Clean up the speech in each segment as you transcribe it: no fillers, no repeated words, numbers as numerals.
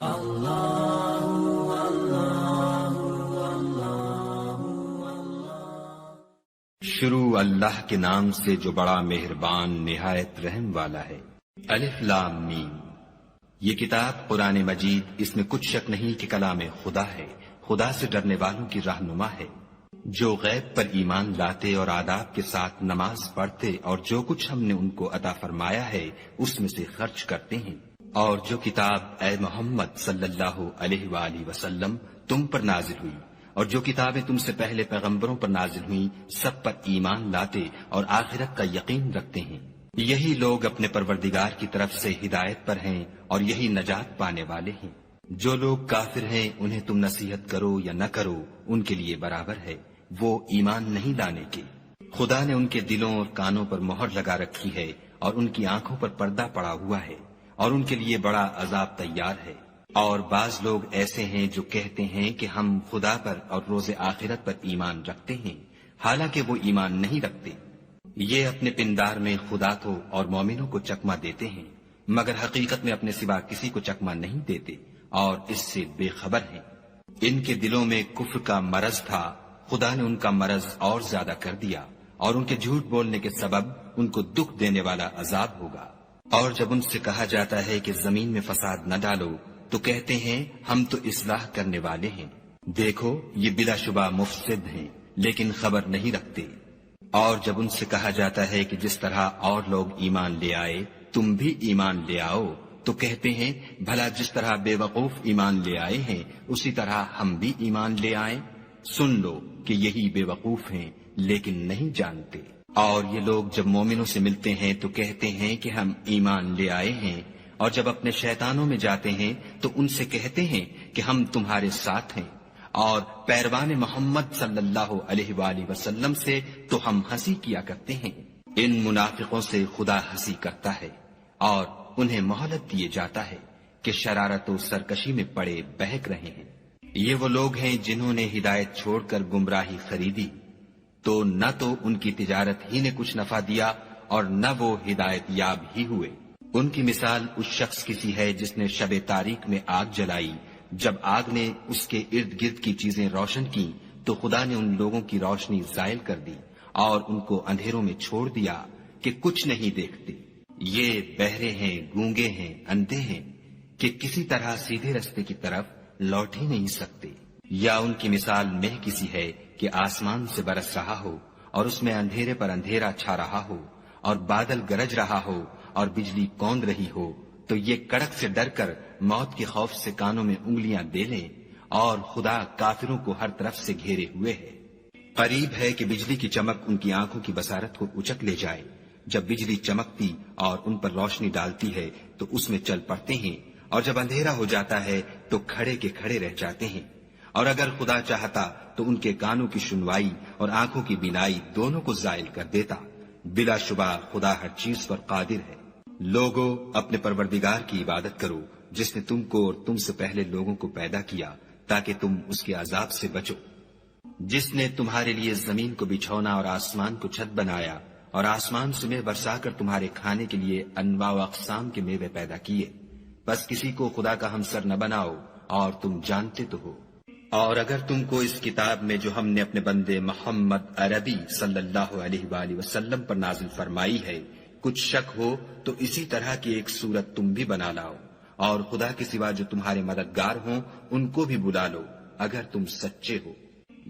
شروع اللہ کے نام سے جو بڑا مہربان نہایت رحم والا ہے۔ الف لام میم۔ یہ کتاب قرآن مجید، اس میں کچھ شک نہیں کہ کلام خدا ہے، خدا سے ڈرنے والوں کی رہنما ہے، جو غیب پر ایمان لاتے اور آداب کے ساتھ نماز پڑھتے اور جو کچھ ہم نے ان کو عطا فرمایا ہے اس میں سے خرچ کرتے ہیں، اور جو کتاب اے محمد صلی اللہ علیہ وآلہ وسلم تم پر نازل ہوئی اور جو کتابیں تم سے پہلے پیغمبروں پر نازل ہوئیں سب پر ایمان لاتے اور آخرت کا یقین رکھتے ہیں، یہی لوگ اپنے پروردگار کی طرف سے ہدایت پر ہیں اور یہی نجات پانے والے ہیں۔ جو لوگ کافر ہیں انہیں تم نصیحت کرو یا نہ کرو ان کے لیے برابر ہے، وہ ایمان نہیں لانے کے۔ خدا نے ان کے دلوں اور کانوں پر مہر لگا رکھی ہے اور ان کی آنکھوں پر پردہ پڑا ہوا ہے اور ان کے لیے بڑا عذاب تیار ہے۔ اور بعض لوگ ایسے ہیں جو کہتے ہیں کہ ہم خدا پر اور روز آخرت پر ایمان رکھتے ہیں، حالانکہ وہ ایمان نہیں رکھتے۔ یہ اپنے پندار میں خدا کو اور مومنوں کو چکمہ دیتے ہیں، مگر حقیقت میں اپنے سوا کسی کو چکمہ نہیں دیتے اور اس سے بے خبر ہیں۔ ان کے دلوں میں کفر کا مرض تھا، خدا نے ان کا مرض اور زیادہ کر دیا اور ان کے جھوٹ بولنے کے سبب ان کو دکھ دینے والا عذاب ہوگا۔ اور جب ان سے کہا جاتا ہے کہ زمین میں فساد نہ ڈالو تو کہتے ہیں ہم تو اصلاح کرنے والے ہیں، دیکھو یہ بلا شبہ مفسد ہیں لیکن خبر نہیں رکھتے۔ اور جب ان سے کہا جاتا ہے کہ جس طرح اور لوگ ایمان لے آئے تم بھی ایمان لے آؤ تو کہتے ہیں بھلا جس طرح بے وقوف ایمان لے آئے ہیں اسی طرح ہم بھی ایمان لے آئیں۔ سن لو کہ یہی بے وقوف ہیں لیکن نہیں جانتے۔ اور یہ لوگ جب مومنوں سے ملتے ہیں تو کہتے ہیں کہ ہم ایمان لے آئے ہیں، اور جب اپنے شیطانوں میں جاتے ہیں تو ان سے کہتے ہیں کہ ہم تمہارے ساتھ ہیں، اور پیروان محمد صلی اللہ علیہ وآلہ وسلم سے تو ہم ہنسی کیا کرتے ہیں۔ ان منافقوں سے خدا ہنسی کرتا ہے اور انہیں مہلت دیے جاتا ہے کہ شرارت و سرکشی میں پڑے بہک رہے ہیں۔ یہ وہ لوگ ہیں جنہوں نے ہدایت چھوڑ کر گمراہی خریدی، تو نہ تو ان کی تجارت ہی نے کچھ نفع دیا اور نہ وہ ہدایت یاب ہی ہوئے۔ ان کی مثال اس شخص کی سی ہے جس نے شب تاریک میں آگ جلائی، جب آگ نے اس کے ارد گرد کی چیزیں روشن کی تو خدا نے ان لوگوں کی روشنی زائل کر دی اور ان کو اندھیروں میں چھوڑ دیا کہ کچھ نہیں دیکھتے۔ یہ بہرے ہیں، گونگے ہیں، اندھے ہیں کہ کسی طرح سیدھے رستے کی طرف لوٹ ہی نہیں سکتے۔ یا ان کی مثال مہ کسی ہے کہ آسمان سے برس رہا ہو اور اس میں اندھیرے پر اندھیرا چھا رہا ہو اور بادل گرج رہا ہو اور بجلی کوند رہی ہو، تو یہ کڑک سے ڈر کر موت کے خوف سے کانوں میں انگلیاں دے لیں، اور خدا کافروں کو ہر طرف سے گھیرے ہوئے ہے۔ قریب ہے کہ بجلی کی چمک ان کی آنکھوں کی بصارت کو اچک لے جائے۔ جب بجلی چمکتی اور ان پر روشنی ڈالتی ہے تو اس میں چل پڑتے ہیں، اور جب اندھیرا ہو جاتا ہے تو کھڑے کے کھڑے رہ جاتے ہیں۔ اور اگر خدا چاہتا تو ان کے کانوں کی سنوائی اور آنکھوں کی بینائی دونوں کو زائل کر دیتا۔ بلا شبہ خدا ہر چیز پر قادر ہے۔ لوگو اپنے پروردگار کی عبادت کرو جس نے تم کو اور تم سے پہلے لوگوں کو پیدا کیا تاکہ تم اس کے عذاب سے بچو، جس نے تمہارے لیے زمین کو بچھونا اور آسمان کو چھت بنایا اور آسمان سے میوہ برسا کر تمہارے کھانے کے لیے انواع و اقسام کے میوے پیدا کیے، بس کسی کو خدا کا ہمسر نہ بناؤ اور تم جانتے تو ہو۔ اور اگر تم کو اس کتاب میں جو ہم نے اپنے بندے محمد عربی صلی اللہ علیہ وآلہ وسلم پر نازل فرمائی ہے کچھ شک ہو تو اسی طرح کی ایک صورت تم بھی بنا لاؤ، اور خدا کے سوا جو تمہارے مددگار ہوں ان کو بھی بلا لو اگر تم سچے ہو۔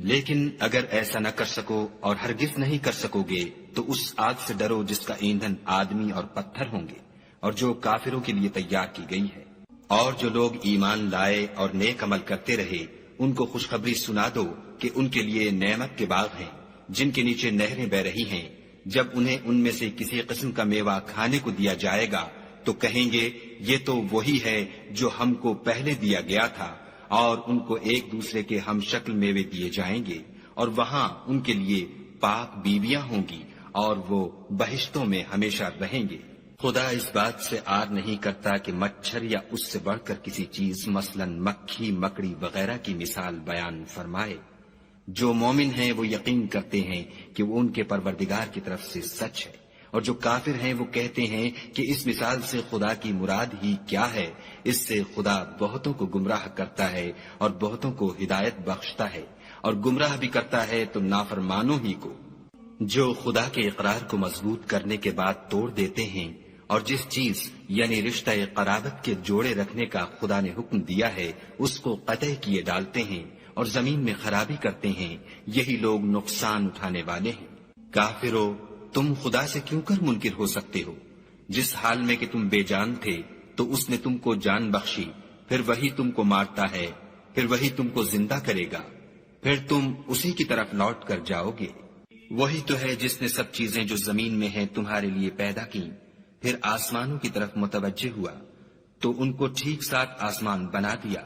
لیکن اگر ایسا نہ کر سکو اور ہرگز نہیں کر سکو گے تو اس آگ سے ڈرو جس کا ایندھن آدمی اور پتھر ہوں گے اور جو کافروں کے لیے تیار کی گئی ہے۔ اور جو لوگ ایمان لائے اور نیک عمل کرتے رہے ان کو خوشخبری سنا دو کہ ان کے لیے نعمت کے باغ ہیں جن کے نیچے نہریں بہ رہی ہیں۔ جب انہیں ان میں سے کسی قسم کا میوہ کھانے کو دیا جائے گا تو کہیں گے یہ تو وہی ہے جو ہم کو پہلے دیا گیا تھا، اور ان کو ایک دوسرے کے ہم شکل میوے دیے جائیں گے، اور وہاں ان کے لیے پاک بیویاں ہوں گی اور وہ بہشتوں میں ہمیشہ رہیں گے۔ خدا اس بات سے آر نہیں کرتا کہ مچھر یا اس سے بڑھ کر کسی چیز مثلاً مکھی، مکڑی وغیرہ کی مثال بیان فرمائے۔ جو مومن ہیں وہ یقین کرتے ہیں کہ وہ ان کے پروردگار کی طرف سے سچ ہے، اور جو کافر ہیں وہ کہتے ہیں کہ اس مثال سے خدا کی مراد ہی کیا ہے؟ اس سے خدا بہتوں کو گمراہ کرتا ہے اور بہتوں کو ہدایت بخشتا ہے، اور گمراہ بھی کرتا ہے تو نافرمانوں ہی کو، جو خدا کے اقرار کو مضبوط کرنے کے بعد توڑ دیتے ہیں، اور جس چیز یعنی رشتہ قرابت کے جوڑے رکھنے کا خدا نے حکم دیا ہے اس کو قطع کیے ڈالتے ہیں اور زمین میں خرابی کرتے ہیں، یہی لوگ نقصان اٹھانے والے ہیں۔ کافرو، تم خدا سے کیوں کر منکر ہو سکتے ہو؟ جس حال میں کہ تم بے جان تھے تو اس نے تم کو جان بخشی، پھر وہی تم کو مارتا ہے، پھر وہی تم کو زندہ کرے گا، پھر تم اسی کی طرف لوٹ کر جاؤ گے۔ وہی تو ہے جس نے سب چیزیں جو زمین میں ہیں تمہارے لیے پیدا کی، پھر آسمانوں کی طرف متوجہ ہوا تو ان کو ٹھیک ساتھ آسمان بنا دیا،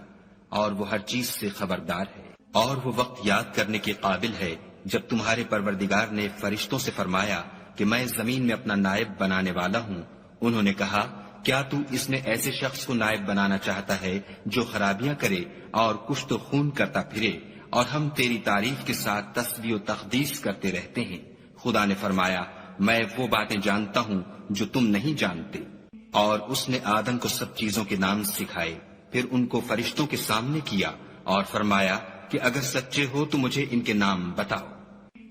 اور وہ ہر چیز سے خبردار ہے۔ اور وہ وقت یاد کرنے کے قابل ہے جب تمہارے پروردگار نے فرشتوں سے فرمایا کہ میں زمین میں اپنا نائب بنانے والا ہوں۔ انہوں نے کہا، کیا تو اس میں ایسے شخص کو نائب بنانا چاہتا ہے جو خرابیاں کرے اور کشت و خون کرتا پھرے، اور ہم تیری تعریف کے ساتھ تسبیح و تقدیس کرتے رہتے ہیں؟ خدا نے فرمایا، میں وہ باتیں جانتا ہوں جو تم نہیں جانتے۔ اور اس نے آدم کو سب چیزوں کے نام سکھائے، پھر ان کو فرشتوں کے سامنے کیا اور فرمایا کہ اگر سچے ہو تو مجھے ان کے نام بتاؤ۔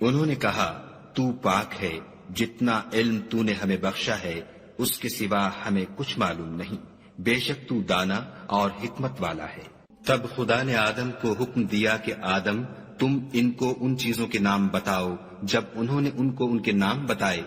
انہوں نے کہا، تو پاک ہے، جتنا علم تو نے ہمیں بخشا ہے اس کے سوا ہمیں کچھ معلوم نہیں، بے شک تو دانا اور حکمت والا ہے۔ تب خدا نے آدم کو حکم دیا کہ آدم، تم ان کو ان چیزوں کے نام بتاؤ۔ جب انہوں نے ان کو ان کے نام بتائے